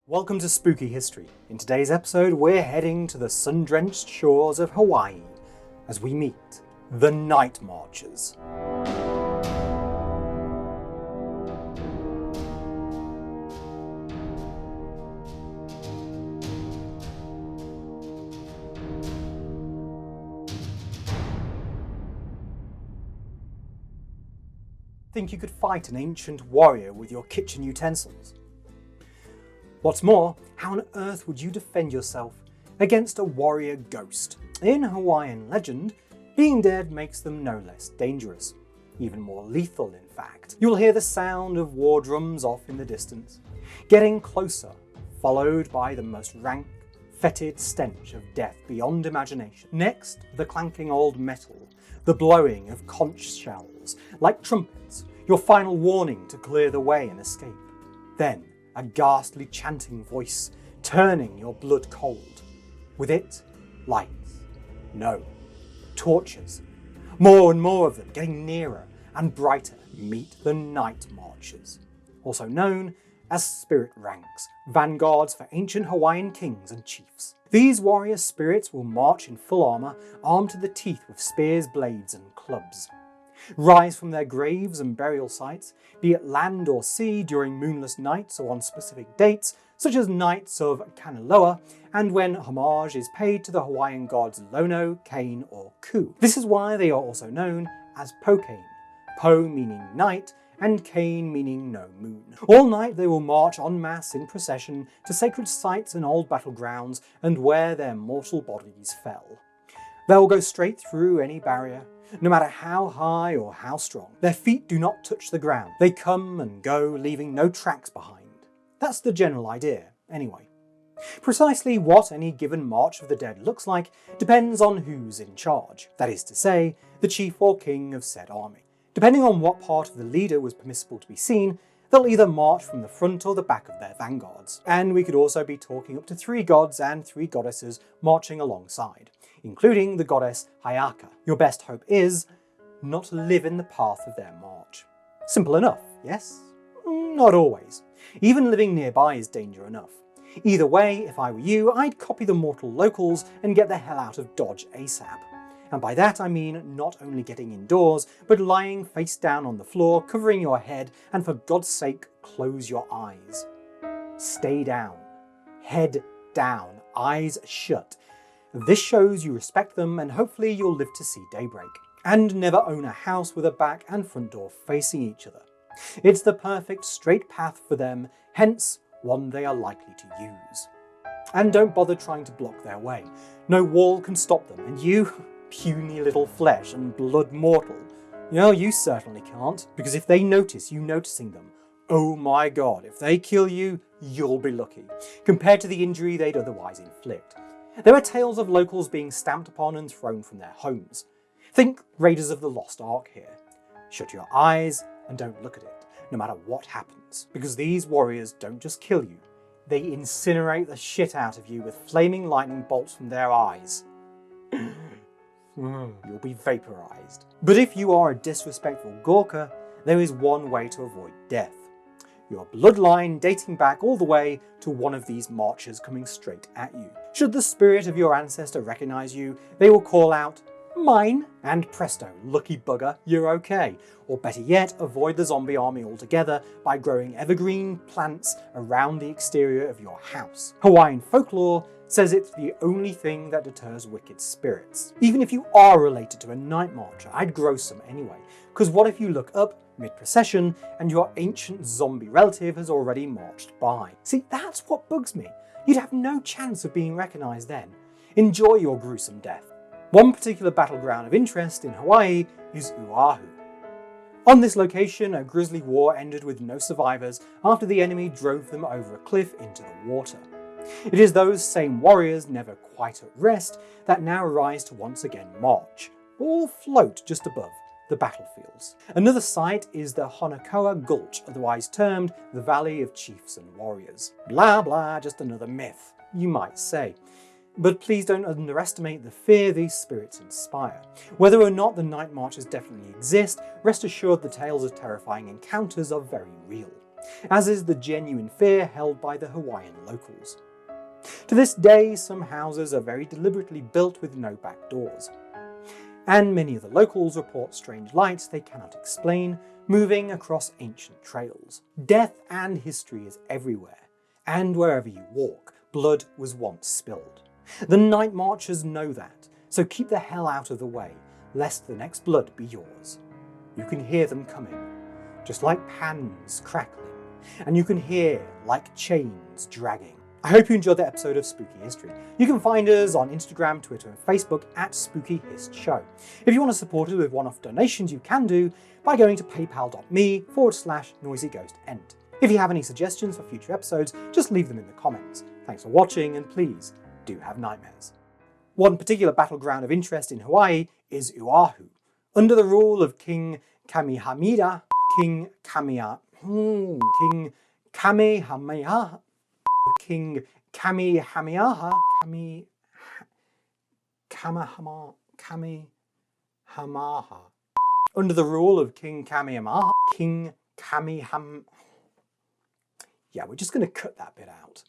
Welcome to Spooky History. In today's episode, we're heading to the sun-drenched shores of Hawaii as we meet the Night Marchers. Think you could fight an ancient warrior with your kitchen utensils? What's more, how on earth would you defend yourself against a warrior ghost? In Hawaiian legend, being dead makes them no less dangerous, even more lethal in fact. You'll hear the sound of war drums off in the distance, getting closer, followed by the most rank, fetid stench of death beyond imagination. Next, the clanking old metal, the blowing of conch shells, like trumpets, your final warning to clear the way and escape. Then, a ghastly chanting voice, turning your blood cold. With it, lights. No, torches. More and more of them, getting nearer and brighter. Meet the Night Marchers, also known as spirit ranks, vanguards for ancient Hawaiian kings and chiefs. These warrior spirits will march in full armour, armed to the teeth with spears, blades and clubs. Rise from their graves and burial sites, be it land or sea during moonless nights or on specific dates, such as nights of Kanaloa, and when homage is paid to the Hawaiian gods Lono, Kane or Ku. This is why they are also known as Pokane, Po meaning night, and Kane meaning no moon. All night they will march en masse in procession to sacred sites and old battlegrounds and where their mortal bodies fell. They'll go straight through any barrier, no matter how high or how strong. Their feet do not touch the ground. They come and go, leaving no tracks behind. That's the general idea, anyway. Precisely what any given March of the Dead looks like depends on who's in charge. That is to say, the chief or king of said army. Depending on what part of the leader was permissible to be seen, they'll either march from the front or the back of their vanguards. And we could also be talking up to 3 gods and 3 goddesses marching alongside, including the goddess Hayaka. Your best hope is not to live in the path of their march. Simple enough, yes? Not always. Even living nearby is danger enough. Either way, if I were you, I'd copy the mortal locals and get the hell out of Dodge ASAP. And by that I mean not only getting indoors, but lying face down on the floor, covering your head, and for God's sake, close your eyes. Stay down. Head down. Eyes shut. This shows you respect them and hopefully you'll live to see daybreak. And never own a house with a back and front door facing each other. It's the perfect straight path for them, hence one they are likely to use. And don't bother trying to block their way. No wall can stop them, and you, puny little flesh and blood mortal, you certainly can't, because if they notice you noticing them, oh my god, if they kill you, you'll be lucky, compared to the injury they'd otherwise inflict. There are tales of locals being stamped upon and thrown from their homes. Think Raiders of the Lost Ark here. Shut your eyes and don't look at it, no matter what happens, because these warriors don't just kill you, they incinerate the shit out of you with flaming lightning bolts from their eyes. You'll be vaporized. But if you are a disrespectful Gorka, there is one way to avoid death. Your bloodline dating back all the way to one of these marchers coming straight at you. Should the spirit of your ancestor recognize you, they will call out, "Mine," and presto, lucky bugger, you're okay. Or better yet, avoid the zombie army altogether by growing evergreen plants around the exterior of your house. Hawaiian folklore says it's the only thing that deters wicked spirits. Even if you are related to a night marcher, I'd grow some anyway, because what if you look up mid-procession and your ancient zombie relative has already marched by? See, that's what bugs me. You'd have no chance of being recognised then. Enjoy your gruesome death. One particular battleground of interest in Hawaii is Oahu. On this location, a grisly war ended with no survivors after the enemy drove them over a cliff into the water. It is those same warriors, never quite at rest, that now rise to once again march, or float just above the battlefields. Another site is the Honokoa Gulch, otherwise termed the Valley of Chiefs and Warriors. Blah blah, just another myth, you might say. But please don't underestimate the fear these spirits inspire. Whether or not the night marchers definitely exist, rest assured the tales of terrifying encounters are very real. as is the genuine fear held by the Hawaiian locals. To this day, some houses are very deliberately built with no back doors, and many of the locals report strange lights they cannot explain moving across ancient trails. Death and history is everywhere, and wherever you walk, blood was once spilled. The night marchers know that, so keep the hell out of the way, lest the next blood be yours. You can hear them coming, just like pans crackling, and you can hear like chains dragging. I hope you enjoyed that episode of Spooky History. You can find us on Instagram, Twitter and Facebook at Spooky Hist Show. If you want to support us with one-off donations, you can do by going to paypal.me/noisyghost.end. If you have any suggestions for future episodes, just leave them in the comments. Thanks for watching, and please do have nightmares. One particular battleground of interest in Hawaii is Oahu. Under the rule of King Kamehameha, King Kamehameha, under the rule of King Kamehameha, yeah, we're just going to cut that bit out.